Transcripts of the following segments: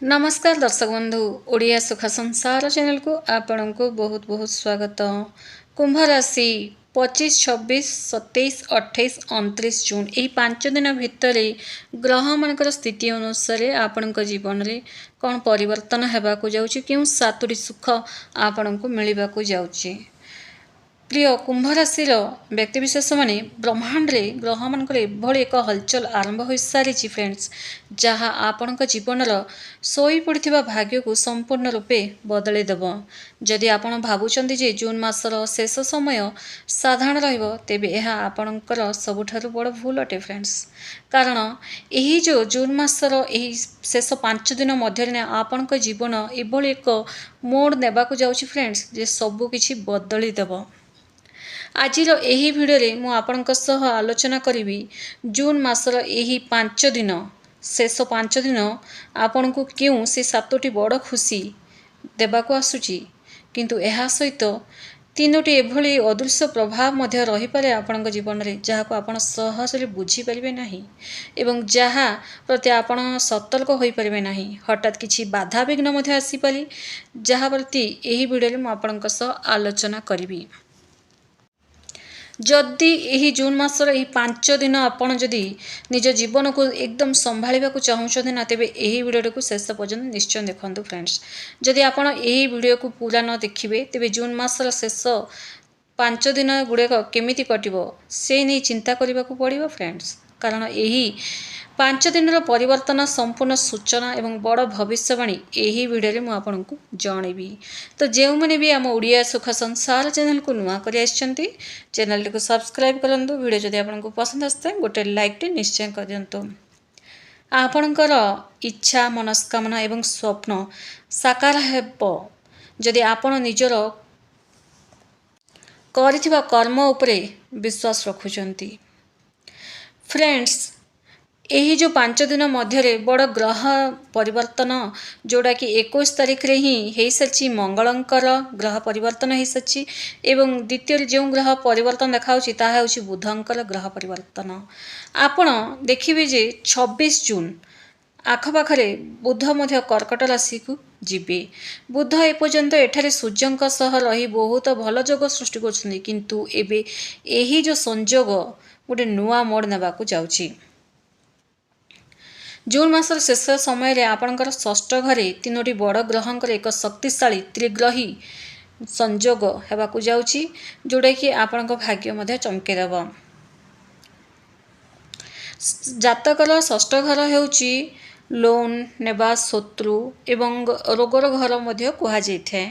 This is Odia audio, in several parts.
नमस्कार दर्शक बंधु ओडिया सुख संसार चैनल को आपण को बहुत बहुत स्वागत। कुंभ राशि 25, 26, 27, 28, 29 जून यही 5 दिन भितर ग्रह मानकर स्थिति अनुसार आपण जीवन में कौन परिवर्तन होगा जाऊँगी क्यों सातोटी सुख आपण को मिलवा जाऊँगी। प्रिय कुंभ राशि व्यक्तिशेष मैंने ब्रह्मांड रे ग्रह मानकर एभली एक हलचल आरंभ हो सारी फ्रेंड्स जहाँ आपण जीवन शोई पड़ा भाग्य को संपूर्ण रूपे बदल देव। जदि आपण भावुंट जे जून मासर शेष समय साधारण रेबे यह आपणकर सबुठ बड़ भूल अटे फ्रेंड्स। कारण यही जो जून मासर यही शेष 5 दिन मध्य आपण जीवन एभली एक मोड़ नेबाकू जाउछि फ्रेंड्स जे सबुकिछि बदली देव। आजिर यही भिडियो मु आपणक सह आलोचना करी जून मासर यही 5 दिन शेष 5 दिन आपण को क्यों से 7टी बड़ खुशी देबाकू आसुची किंतु यह सहित 3टी एभली अदृश्य प्रभाव मध्य रही पारे आपण जीवन में जहाँ को आपण सहजरे बुझी पारे नहीं एवं जहाँ प्रति आपण सतर्क हो पारे नहीं। हठात किसी बाधा विघ्न मध्य आसीपारे जहाँ प्रति यही भिडियो मु आपणक सह आलोचना करी। जदि यही जून मासर यही 5 दिन आपण जदि निज जीवन को एकदम संभाळा चाहूँगी ना तेरे यही वीडियो को शेष पर्यंत निश्चय देखो फ्रेंड्स। जदि आपण यही वीडियो को पूरा न देखिए तेरे जून मासर शेष 5 दिन गुड़ाक केमिति कटिबो से नहीं चिंता करने को पड़ो फ्रेंड्स। कारण यही 5 दिन परिवर्तन संपूर्ण सूचना एवं बड़ भविष्यवाणी यही वीडियो में आपको जनइबी। तो जो मैंने भी आम ओडिया सुख संसार चैनल को नुआ कर चैनल को सब्सक्राइब करूँ। वीडियो जब आपको पसंद आसता है गोटे लाइक टे निश्चय कर दिंतु। आपणकर इच्छा मनस्कामना एवं स्वप्न साकार हेब जदि आपण निजर करिथिबा कर्म उपरे विश्वास रखुचंती फ्रेंड्स। यही जो 5 दिन मध्य बड़ ग्रह परिवर्तन जोड़ा कि 21 तारीख रे ही हो सारी मंगलंकर ग्रह परिवर्तन हो सारी एवं द्वितीय जो ग्रह परिवर्तन देखाऊँगी ताहा होछि बुधंकर ग्रह परिवर्तन। आपण देखिए जे 26 जून आखपाखे बुध मध्य कर्कट राशि को जीवे। बुध एपर्यंत एठारे सूर्यंक सह रही बहुत भल जोग सृष्टि कर किंतु एबे यही जो संजोग गोटे नुआ मोड़ नेबाकू जाउछि। जून मासर शेष समय आपणकर षष्ठ घरे 3टी बड़ ग्रहंकर एक शक्तिशाली त्रिग्रही संजोग होगाकू जाउछि जोड़ा कि आपणक भाग्य मध्य चमकेदेव। जातकर षष्ठ घर हेउछि लोन नेबा शत्रु एवं रोगर घर मध्य कहा जाए।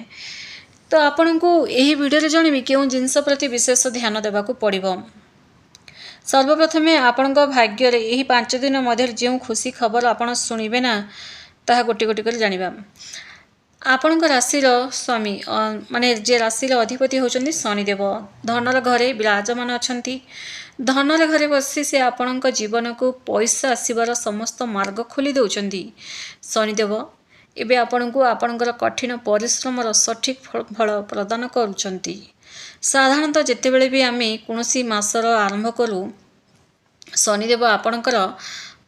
तो आपण को यही वीडियो जनइबी क्यों जिनस प्रति विशेष ध्यान देबाकू पड़िबो। सर्वप्रथमे आपण भाग्य यही 5 दिन मध्य जो खुशी खबर आपण शुणिबे ना ताहा गोटी गोटी कर जानिबा। आपण राशि स्वामी माने जे राशि अधिपति होचंदी शनिदेव धनर घरे विराजमान अछंती। धनर घरे बसी से आपण जीवन को पैसा आसबार समस्त मार्ग खोली दौरान शनिदेव एबे आपण को आपणकर कठिन परिश्रम सठिक फल प्रदान करुचंती। साधारणतः जितेबले भी आम कौन मासर आरंभ करूँ शनिदेव आपणकर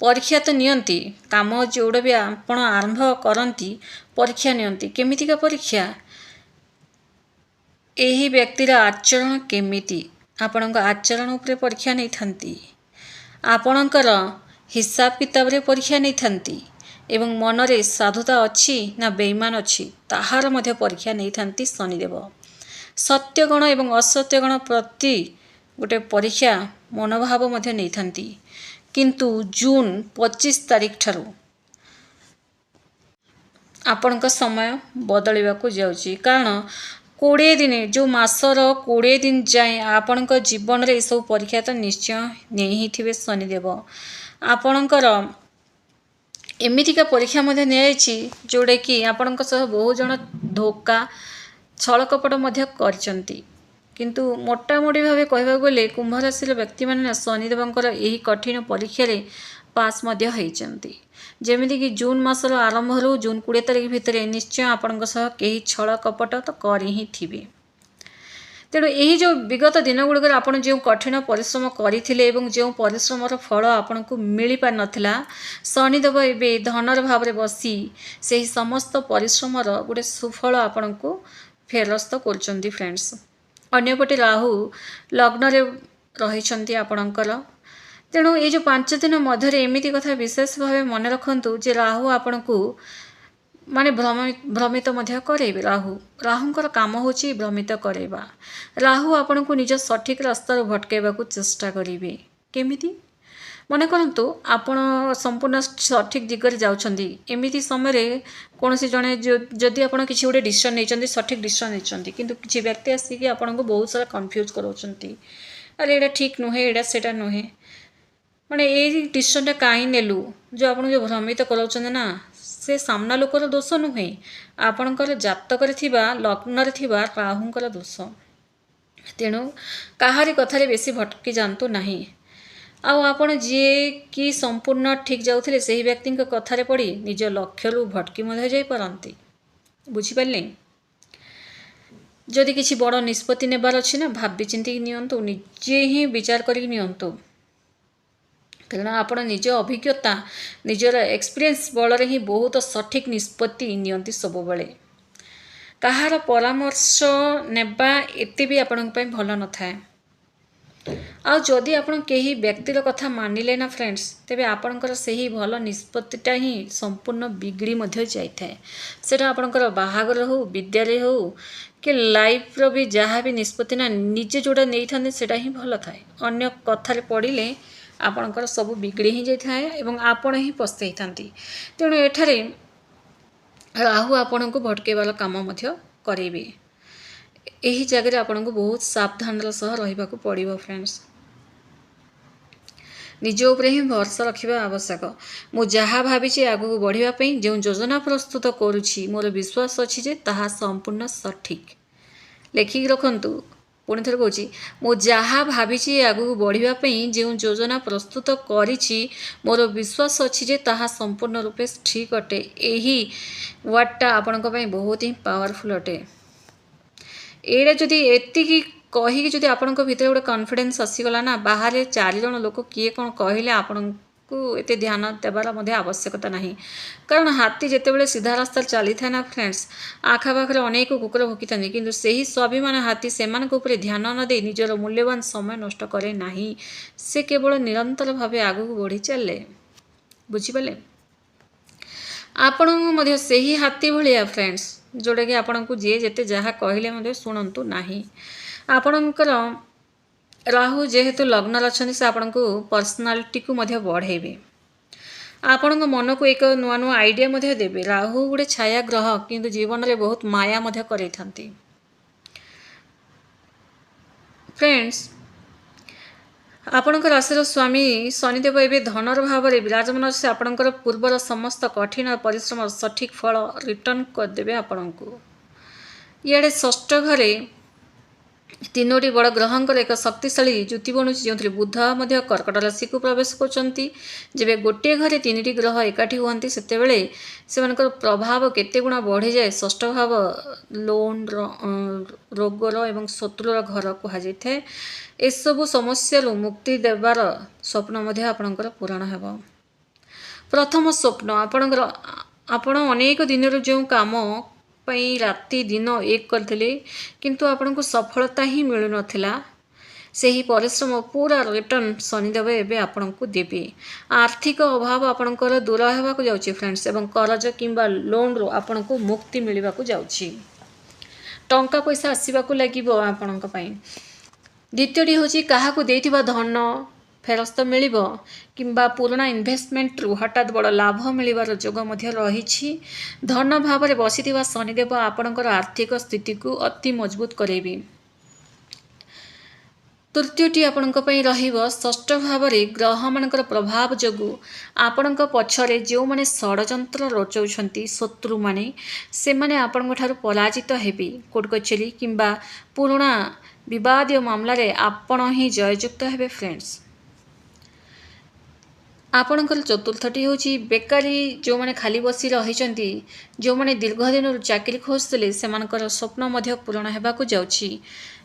परीक्षा तो नियंती काम जोड़ा भी आपण आरंभ करती परीक्षा नियंती केमितिका परीक्षा यही व्यक्तिर आचरण केमिति आपण आचरण उपरे परीक्षा नहीं थांती आपणकर हिसाब किताब रे परीक्षा नहीं थांती एवं मनरे साधुता अच्छी ना बेईमान अच्छी ताहार मध्य परीक्षा नहीं थांती शनिदेव। सत्यगण एवं असत्यगण प्रति गोटे परीक्षा मनोभाव मध्य नहीं थांती किंतु जून 25 तारीख ठारू आपण समय बदलवाक जाउची। कारण 20 दिन जो मासर 20 दिन जाए आपण जीवन रे सब परीक्षा तो निश्चय नहीं थे शनिदेव। आपणकर एमितिका परीक्षा मध्य नहीं जोड़े कि आपण बहुत जन धोखा छल कपट मध्य करचंती किंतु मोटामोटी भाव कहवा गले कुंभ राशि व्यक्ति मैंने शनिदेवंकर यही कठिन परीक्षा पास मध्य होती। जेमिति कि जून मासर आरंभ रू जून 20 तारीख भितर निश्चय आपण कहीं छल कपट तो कर ही थे। ତେଣୁ ଏହି ଯେଉଁ ବିଗତ ଦିନ ଗୁଡ଼ିକରେ ଆପଣ ଯେଉଁ କଠିନ ପରିଶ୍ରମ କରିଥିଲେ ଏବଂ ଯେଉଁ ପରିଶ୍ରମର ଫଳ ଆପଣଙ୍କୁ ମିଳିପାରିନଥିଲା, ଶନିଦେବ ଏବେ ଧନର ଭାବରେ ବସି ସେହି ସମସ୍ତ ପରିଶ୍ରମର ଗୋଟେ ସୁଫଳ ଆପଣଙ୍କୁ ଫେରସ୍ତ କରୁଛନ୍ତି ଫ୍ରେଣ୍ଡସ୍। ଅନ୍ୟପଟେ ରାହୁ ଲଗ୍ନରେ ରହିଛନ୍ତି ଆପଣଙ୍କର। ତେଣୁ ଏଇ ଯେଉଁ 5 ଦିନ ମଧ୍ୟରେ ଏମିତି କଥା ବିଶେଷ ଭାବେ ମନେ ରଖନ୍ତୁ ଯେ ରାହୁ ଆପଣଙ୍କୁ ମାନେ ଭ୍ରମିତ ମଧ୍ୟ କରେଇବେ। ରାହୁଙ୍କର କାମ ହେଉଛି ଭ୍ରମିତ କରେଇବା। ରାହୁ ଆପଣଙ୍କୁ ନିଜ ସଠିକ୍ ରାସ୍ତାରୁ ଭଟକାଇବାକୁ ଚେଷ୍ଟା କରିବେ। କେମିତି? ମନେ କରନ୍ତୁ ଆପଣ ସମ୍ପୂର୍ଣ୍ଣ ସଠିକ୍ ଦିଗରେ ଯାଉଛନ୍ତି, ଏମିତି ସମୟରେ କୌଣସି ଜଣେ ଯଦି ଆପଣ କିଛି ଗୋଟେ ଡିସିସନ୍ ନେଇଛନ୍ତି, ସଠିକ୍ ଡିସିସନ୍ ନେଇଛନ୍ତି, କିନ୍ତୁ କିଛି ବ୍ୟକ୍ତି ଆସିକି ଆପଣଙ୍କୁ ବହୁତ ସାରା କନଫ୍ୟୁଜ୍ କରାଉଛନ୍ତି, ଆରେ ଏଇଟା ଠିକ୍ ନୁହେଁ, ଏଇଟା ସେଇଟା ନୁହେଁ, ମାନେ ଏଇ ଡିସିସନ୍ଟା କାହିଁ ନେଲୁ, ଯେଉଁ ଆପଣଙ୍କୁ ଯେଉଁ ଭ୍ରମିତ କରାଉଛନ୍ତି ନା, ସେ ସାମ୍ନା ଲୋକର ଦୋଷ ନୁହେଁ, ଆପଣଙ୍କର ଜାତକରେ ଥିବା ଲଗ୍ନରେ ଥିବା ରାହୁଙ୍କର ଦୋଷ। ତେଣୁ କାହାରି କଥାରେ ବେଶୀ ଭଟକି ଯାଆନ୍ତୁ ନାହିଁ। ଆଉ ଆପଣ ଯିଏ କି ସମ୍ପୂର୍ଣ୍ଣ ଠିକ୍ ଯାଉଥିଲେ ସେହି ବ୍ୟକ୍ତିଙ୍କ କଥାରେ ପଡ଼ି ନିଜ ଲକ୍ଷ୍ୟରୁ ଭଟକି ମଧ୍ୟ ଯାଇପାରନ୍ତି। ବୁଝିପାରିଲେ? ଯଦି କିଛି ବଡ଼ ନିଷ୍ପତ୍ତି ନେବାର ଅଛି ନା, ଭାବି ଚିନ୍ତିକି ନିଅନ୍ତୁ, ନିଜେ ହିଁ ବିଚାର କରିକି ନିଅନ୍ତୁ। କାରଣ ଆପଣ ନିଜ ଅଭିଜ୍ଞତା, ନିଜର ଏକ୍ସପିରିଏନ୍ସ ବଳରେ ହିଁ ବହୁତ ସଠିକ୍ ନିଷ୍ପତ୍ତି ନିଅନ୍ତି ସବୁବେଳେ। କାହାର ପରାମର୍ଶ ନେବା ଏତେ ବି ଆପଣଙ୍କ ପାଇଁ ଭଲ ନଥାଏ। ଆଉ ଯଦି ଆପଣ କେହି ବ୍ୟକ୍ତିର କଥା ମାନିଲେ ନା ଫ୍ରେଣ୍ଡସ୍, ତେବେ ଆପଣଙ୍କର ସେହି ଭଲ ନିଷ୍ପତ୍ତିଟା ହିଁ ସମ୍ପୂର୍ଣ୍ଣ ବିଗିଡ଼ି ମଧ୍ୟ ଯାଇଥାଏ। ସେଇଟା ଆପଣଙ୍କର ବାହାଘର ହେଉ, ବିଦ୍ୟାରେ ହେଉ, କି ଲାଇଫ୍ର ବି ଯାହା ବି ନିଷ୍ପତ୍ତି ନା ନିଜେ ଯେଉଁଟା ନେଇଥାନ୍ତି ସେଇଟା ହିଁ ଭଲ ଥାଏ। ଅନ୍ୟ କଥାରେ ପଡ଼ିଲେ ଆପଣଙ୍କର ସବୁ ବିଗିଡ଼ି ହିଁ ଯାଇଥାଏ ଏବଂ ଆପଣ ହିଁ ପସ୍ତେଇଥାନ୍ତି। ତେଣୁ ଏଠାରେ ରାହୁ ଆପଣଙ୍କୁ ଭଟକାଇବାର କାମ ମଧ୍ୟ କରେଇବେ। ଏହି ଜାଗାରେ ଆପଣଙ୍କୁ ବହୁତ ସାବଧାନର ସହ ରହିବାକୁ ପଡ଼ିବ ଫ୍ରେଣ୍ଡସ୍। ନିଜ ଉପରେ ହିଁ ଭରସା ରଖିବା ଆବଶ୍ୟକ। ମୁଁ ଯାହା ଭାବିଛି ଆଗକୁ ବଢ଼ିବା ପାଇଁ ଯେଉଁ ଯୋଜନା ପ୍ରସ୍ତୁତ କରୁଛି, ମୋର ବିଶ୍ୱାସ ଅଛି ଯେ ତାହା ସମ୍ପୂର୍ଣ୍ଣ ସଠିକ୍। ଲେଖିକି ରଖନ୍ତୁ। ପୁଣି ଥରେ କହୁଛି, ମୁଁ ଯାହା ଭାବିଛି ଆଗକୁ ବଢ଼ିବା ପାଇଁ ଯେଉଁ ଯୋଜନା ପ୍ରସ୍ତୁତ କରିଛି, ମୋର ବିଶ୍ୱାସ ଅଛି ଯେ ତାହା ସମ୍ପୂର୍ଣ୍ଣ ରୂପେ ଠିକ୍ ଅଟେ। ଏହି ୱାର୍ଡ଼ଟା ଆପଣଙ୍କ ପାଇଁ ବହୁତ ହିଁ ପାୱାରଫୁଲ୍ ଅଟେ। ଏଇଟା ଯଦି ଏତିକି କହିକି ଯଦି ଆପଣଙ୍କ ଭିତରେ ଗୋଟେ କନଫିଡେନ୍ସ ଆସିଗଲା ନା, ବାହାରେ 4 ଜଣ ଲୋକ କିଏ କ'ଣ କହିଲେ ଆପଣଙ୍କୁ ଏତେ ଧ୍ୟାନ ଦେବାର ମଧ୍ୟ ଆବଶ୍ୟକତା ନାହିଁ। କାରଣ ହାତୀ ଯେତେବେଳେ ସିଧା ରାସ୍ତାରେ ଚାଲିଥାଏ ନା ଫ୍ରେଣ୍ଡସ୍, ଆଖପାଖରେ ଅନେକ କୁକୁର ଭୋକିଥାନ୍ତି, କିନ୍ତୁ ସେହି ସ୍ୱାଭିମାନ ହାତୀ ସେମାନଙ୍କ ଉପରେ ଧ୍ୟାନ ନ ଦେଇ ନିଜର ମୂଲ୍ୟବାନ ସମୟ ନଷ୍ଟ କରେ ନାହିଁ। ସେ କେବଳ ନିରନ୍ତର ଭାବେ ଆଗକୁ ବଢ଼ି ଚାଲେ। ବୁଝିପାରିଲେ? ଆପଣଙ୍କୁ ମଧ୍ୟ ସେହି ହାତୀ ଭଳିଆ ଫ୍ରେଣ୍ଡସ୍, ଯେଉଁଟାକି ଆପଣଙ୍କୁ ଯିଏ ଯେତେ ଯାହା କହିଲେ ମଧ୍ୟ ଶୁଣନ୍ତୁ ନାହିଁ। ଆପଣଙ୍କର ରାହୁ ଯେହେତୁ ଲଗ୍ନରେ ଅଛନ୍ତି, ସେ ଆପଣଙ୍କୁ ପର୍ସନାଲିଟିକୁ ମଧ୍ୟ ବଢ଼େଇବେ। ଆପଣଙ୍କ ମନକୁ ଏକ ନୂଆ ନୂଆ ଆଇଡ଼ିଆ ମଧ୍ୟ ଦେବେ। ରାହୁ ଗୋଟେ ଛାୟା ଗ୍ରହ, କିନ୍ତୁ ଜୀବନରେ ବହୁତ ମାୟା ମଧ୍ୟ କରେଇଥାନ୍ତି। ଫ୍ରେଣ୍ଡସ୍, ଆପଣଙ୍କ ରାଶିର ସ୍ୱାମୀ ଶନିଦେବ ଏବେ ଧନର ଭାବରେ ବିରାଜମାନ ଅଛି। ଆପଣଙ୍କର ପୂର୍ବର ସମସ୍ତ କଠିନ ପରିଶ୍ରମର ସଠିକ୍ ଫଳ ରିଟର୍ଣ୍ଣ କରିଦେବେ ଆପଣଙ୍କୁ। ଇଆଡ଼େ ଷଷ୍ଠ ଘରେ 3ଟି ବଡ଼ ଗ୍ରହଙ୍କର ଏକ ଶକ୍ତିଶାଳୀ ଯୁତି ବଣୁଛି, ଯେଉଁଥିରେ ବୁଧ ମଧ୍ୟ କର୍କଟ ରାଶିକୁ ପ୍ରବେଶ କରୁଛନ୍ତି। ଯେବେ ଗୋଟିଏ ଘରେ 3ଟି ଗ୍ରହ ଏକାଠି ହୁଅନ୍ତି, ସେତେବେଳେ ସେମାନଙ୍କର ପ୍ରଭାବ କେତେ ଗୁଣ ବଢ଼ିଯାଏ। ଷଷ୍ଠ ଭାବ ଲୋନ୍, ରୋଗର ଏବଂ ଶତ୍ରୁର ଘର କୁହାଯାଇଥାଏ। ଏସବୁ ସମସ୍ୟାରୁ ମୁକ୍ତି ଦେବାର ସ୍ୱପ୍ନ ମଧ୍ୟ ଆପଣଙ୍କର ପୂରଣ ହେବ। ପ୍ରଥମ ସ୍ୱପ୍ନ, ଆପଣ ଅନେକ ଦିନରୁ ଯେଉଁ କାମ ପାଇଁ ରାତି ଦିନ ଏକ କରିଥିଲେ, କିନ୍ତୁ ଆପଣଙ୍କୁ ସଫଳତା ହିଁ ମିଳୁନଥିଲା, ସେହି ପରିଶ୍ରମ ପୁରା ରିଟର୍ଣ୍ଣ ଶନିଦେବ ଏବେ ଆପଣଙ୍କୁ ଦେବେ। ଆର୍ଥିକ ଅଭାବ ଆପଣଙ୍କର ଦୂର ହେବାକୁ ଯାଉଛି ଫ୍ରେଣ୍ଡସ୍, ଏବଂ କରଜ କିମ୍ବା ଲୋନ୍ରୁ ଆପଣଙ୍କୁ ମୁକ୍ତି ମିଳିବାକୁ ଯାଉଛି। ଟଙ୍କା ପଇସା ଆସିବାକୁ ଲାଗିବ ଆପଣଙ୍କ ପାଇଁ। ଦ୍ୱିତୀୟଟି ହେଉଛି କାହାକୁ ଦେଇଥିବା ଧନ ଫେରସ୍ତ ମିଳିବ, କିମ୍ବା ପୁରୁଣା ଇନଭେଷ୍ଟମେଣ୍ଟରୁ ହଠାତ୍ ବଡ଼ ଲାଭ ମିଳିବାର ଯୋଗ ମଧ୍ୟ ରହିଛି। ଧନ ଭାବରେ ବସିଥିବା ଶନିଦେବ ଆପଣଙ୍କର ଆର୍ଥିକ ସ୍ଥିତିକୁ ଅତି ମଜବୁତ କରାଇବେ। ତୃତୀୟଟି ଆପଣଙ୍କ ପାଇଁ ରହିବ ଷଷ୍ଠ ଭାବରେ ଗ୍ରହମାନଙ୍କର ପ୍ରଭାବ ଯୋଗୁଁ ଆପଣଙ୍କ ପଛରେ ଯେଉଁମାନେ ଷଡ଼ଯନ୍ତ୍ର ରଚାଉଛନ୍ତି, ଶତ୍ରୁମାନେ, ସେମାନେ ଆପଣଙ୍କ ଠାରୁ ପରାଜିତ ହେବେ। କୋର୍ଟ କଚେରୀ କିମ୍ବା ପୁରୁଣା ବିବାଦୀୟ ମାମଲାରେ ଆପଣ ହିଁ ଜୟଯୁକ୍ତ ହେବେ ଫ୍ରେଣ୍ଡସ୍। ଆପଣଙ୍କର ଚତୁର୍ଥଟି ହେଉଛି ବେକାରୀ, ଯେଉଁମାନେ ଖାଲି ବସି ରହିଛନ୍ତି, ଯେଉଁମାନେ ଦୀର୍ଘ ଦିନରୁ ଚାକିରି ଖୋଜୁଥିଲେ ସେମାନଙ୍କର ସ୍ୱପ୍ନ ମଧ୍ୟ ପୂରଣ ହେବାକୁ ଯାଉଛି।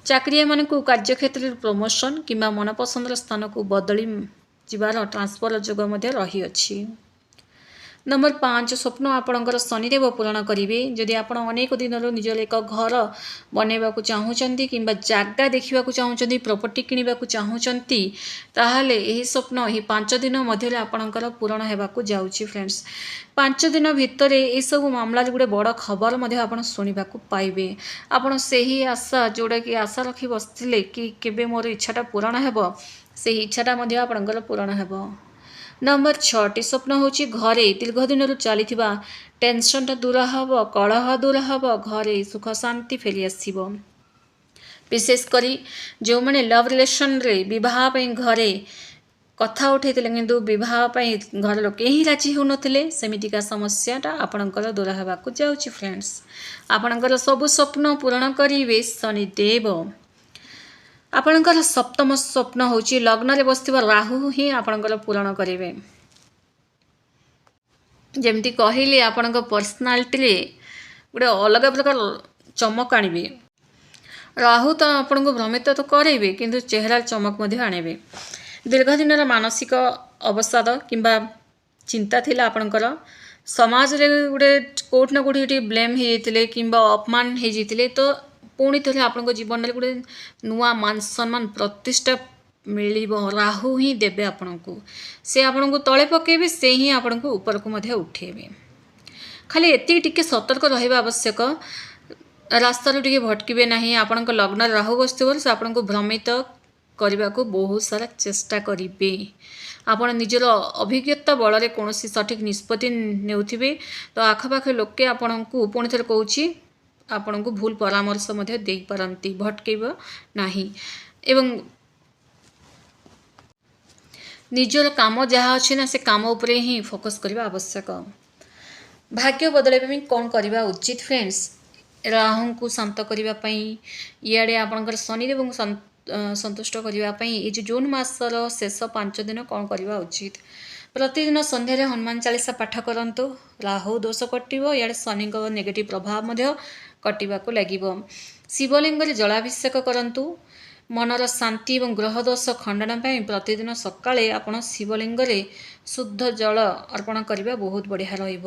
ଚାକିରିଆମାନଙ୍କୁ କାର୍ଯ୍ୟକ୍ଷେତ୍ରରେ ପ୍ରମୋସନ୍ କିମ୍ବା ମନପସନ୍ଦର ସ୍ଥାନକୁ ବଦଳି ଯିବାର ଟ୍ରାନ୍ସଫର ଯୋଗ ମଧ୍ୟ ରହିଅଛି। ନମ୍ବର 5, ସ୍ୱପ୍ନ ଆପଣଙ୍କର ଶନିଦେବ ପୂରଣ କରିବେ। ଯଦି ଆପଣ ଅନେକ ଦିନରୁ ନିଜର ଏକ ଘର ବନାଇବାକୁ ଚାହୁଁଛନ୍ତି କିମ୍ବା ଜାଗା ଦେଖିବାକୁ ଚାହୁଁଛନ୍ତି, ପ୍ରପର୍ଟି କିଣିବାକୁ ଚାହୁଁଛନ୍ତି, ତାହେଲେ ଏହି ସ୍ୱପ୍ନ ଏହି 5 ଦିନ ମଧ୍ୟରେ ଆପଣଙ୍କର ପୂରଣ ହେବାକୁ ଯାଉଛି ଫ୍ରେଣ୍ଡସ୍। 5 ଦିନ ଭିତରେ ଏସବୁ ମାମଲାରେ ଗୋଟେ ବଡ଼ ଖବର ମଧ୍ୟ ଆପଣ ଶୁଣିବାକୁ ପାଇବେ। ଆପଣ ସେହି ଆଶା, ଯେଉଁଟାକି ଆଶା ରଖି ବସିଥିଲେ କି କେବେ ମୋର ଇଚ୍ଛାଟା ପୂରଣ ହେବ, ସେହି ଇଚ୍ଛାଟା ମଧ୍ୟ ଆପଣଙ୍କର ପୂରଣ ହେବ। ନମ୍ବର 6ଟି ସ୍ୱପ୍ନ ହେଉଛି ଘରେ ଦୀର୍ଘ ଦିନରୁ ଚାଲିଥିବା ଟେନସନ୍ଟା ଦୂର ହେବ, କଳହ ଦୂର ହେବ, ଘରେ ସୁଖ ଶାନ୍ତି ଫେରିଆସିବ। ବିଶେଷ କରି ଯେଉଁମାନେ ଲଭ୍ ରିଲେସନ୍ରେ ବିବାହ ପାଇଁ ଘରେ କଥା ଉଠାଇଥିଲେ କିନ୍ତୁ ବିବାହ ପାଇଁ ଘର ଲୋକେ ହିଁ ରାଜି ହେଉନଥିଲେ, ସେମିତିକା ସମସ୍ୟାଟା ଆପଣଙ୍କର ଦୂର ହେବାକୁ ଯାଉଛି ଫ୍ରେଣ୍ଡସ୍। ଆପଣଙ୍କର ସବୁ ସ୍ୱପ୍ନ ପୂରଣ କରିବେ ଶନିଦେବ। ଆପଣଙ୍କର 7ମ ସ୍ୱପ୍ନ ହେଉଛି ଲଗ୍ନରେ ବସିଥିବା ରାହୁ ହିଁ ଆପଣଙ୍କର ପୂରଣ କରିବେ। ଯେମିତି କହିଲି, ଆପଣଙ୍କ ପର୍ସନାଲିଟିରେ ଗୋଟେ ଅଲଗା ପ୍ରକାର ଚମକ ଆଣିବେ। ରାହୁ ତ ଆପଣଙ୍କୁ ଭ୍ରମିତ ତ କରାଇବେ କିନ୍ତୁ ଚେହେରାର ଚମକ ମଧ୍ୟ ଆଣିବେ। ଦୀର୍ଘ ଦିନର ମାନସିକ ଅବସାଦ କିମ୍ବା ଚିନ୍ତା ଥିଲା ଆପଣଙ୍କର, ସମାଜରେ ଗୋଟେ କେଉଁଠି ନା କେଉଁଠି ଟିକେ ବ୍ଲେମ୍ ହେଇଯାଇଥିଲେ କିମ୍ବା ଅପମାନ ହେଇଯାଇଥିଲେ, ତ ପୁଣି ଥରେ ଆପଣଙ୍କ ଜୀବନରେ ଗୋଟେ ନୂଆ ମାନ ସମ୍ମାନ ପ୍ରତିଷ୍ଠା ମିଳିବ। ରାହୁ ହିଁ ଦେବେ ଆପଣଙ୍କୁ। ସେ ଆପଣଙ୍କୁ ତଳେ ପକାଇବେ, ସେ ହିଁ ଆପଣଙ୍କୁ ଉପରକୁ ମଧ୍ୟ ଉଠାଇବେ। ଖାଲି ଏତିକି ଟିକେ ସତର୍କ ରହିବା ଆବଶ୍ୟକ, ରାସ୍ତାରୁ ଟିକେ ଭଟକିବେ ନାହିଁ। ଆପଣଙ୍କ ଲଗ୍ନରେ ରାହୁ ବସିଥିବାରୁ ସେ ଆପଣଙ୍କୁ ଭ୍ରମିତ କରିବାକୁ ବହୁତ ସାରା ଚେଷ୍ଟା କରିବେ। ଆପଣ ନିଜର ଅଭିଜ୍ଞତା ବଳରେ କୌଣସି ସଠିକ୍ ନିଷ୍ପତ୍ତି ନେଉଥିବେ, ତ ଆଖପାଖ ଲୋକେ ଆପଣଙ୍କୁ, ପୁଣି ଥରେ କହୁଛି, ଆପଣଙ୍କୁ ଭୁଲ ପରାମର୍ଶ ମଧ୍ୟ ଦେଇପାରନ୍ତି। ଭଟକେଇବ ନାହିଁ ଏବଂ ନିଜର କାମ ଯାହା ଅଛି ନା, ସେ କାମ ଉପରେ ହିଁ ଫୋକସ୍ କରିବା ଆବଶ୍ୟକ। ଭାଗ୍ୟ ବଦଳାଇବା ପାଇଁ କ'ଣ କରିବା ଉଚିତ ଫ୍ରେଣ୍ଡସ୍? ରାହୁଙ୍କୁ ଶାନ୍ତ କରିବା ପାଇଁ, ଇଆଡ଼େ ଆପଣଙ୍କର ଶନିଦେବଙ୍କୁ ସନ୍ତୁଷ୍ଟ କରିବା ପାଇଁ ଏଇ ଯେଉଁ ଜୁନ୍ ମାସର ଶେଷ 5 ଦିନ କ'ଣ କରିବା ଉଚିତ? ପ୍ରତିଦିନ ସନ୍ଧ୍ୟାରେ ହନୁମାନ ଚାଳିଶା ପାଠ କରନ୍ତୁ। ରାହୁ ଦୋଷ କଟିବ, ଇଆଡ଼େ ଶନିଙ୍କ ନେଗେଟିଭ୍ ପ୍ରଭାବ ମଧ୍ୟ କଟିବାକୁ ଲାଗିବ। ଶିବଲିଙ୍ଗରେ ଜଳାଭିଷେକ କରନ୍ତୁ। ମନର ଶାନ୍ତି ଏବଂ ଗ୍ରହ ଦୋଷ ଖଣ୍ଡନ ପାଇଁ ପ୍ରତିଦିନ ସକାଳେ ଆପଣ ଶିବଲିଙ୍ଗରେ ଶୁଦ୍ଧ ଜଳ ଅର୍ପଣ କରିବା ବହୁତ ବଢ଼ିଆ ରହିବ।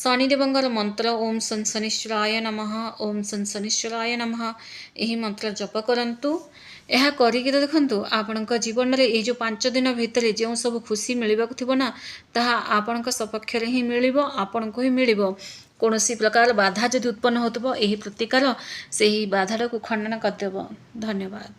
ଶନିଦେବଙ୍କର ମନ୍ତ୍ର ଓମ୍ ଶନି ଶନିଶ୍ଚରାୟ ନମଃ, ଓମ୍ ଶନି ଶନିଶ୍ଚରାୟ ନମଃ, ଏହି ମନ୍ତ୍ର ଜପ କରନ୍ତୁ। ଏହା କରିକି ଦେଖନ୍ତୁ, ଆପଣଙ୍କ ଜୀବନରେ ଏଇ ଯେଉଁ 5 ଦିନ ଭିତରେ ଯେଉଁ ସବୁ ଖୁସି ମିଳିବାକୁ ଥିବ ନା, ତାହା ଆପଣଙ୍କ ସପକ୍ଷରେ ହିଁ ମିଳିବ, ଆପଣଙ୍କୁ ହିଁ ମିଳିବ। କୌଣସି ପ୍ରକାର ବାଧା ଯଦି ଉତ୍ପନ୍ନ ହେଉଥିବ, ଏହି ପ୍ରତିକାର ସେହି ବାଧାଟାକୁ ଖଣ୍ଡନ କରିଦେବ। ଧନ୍ୟବାଦ।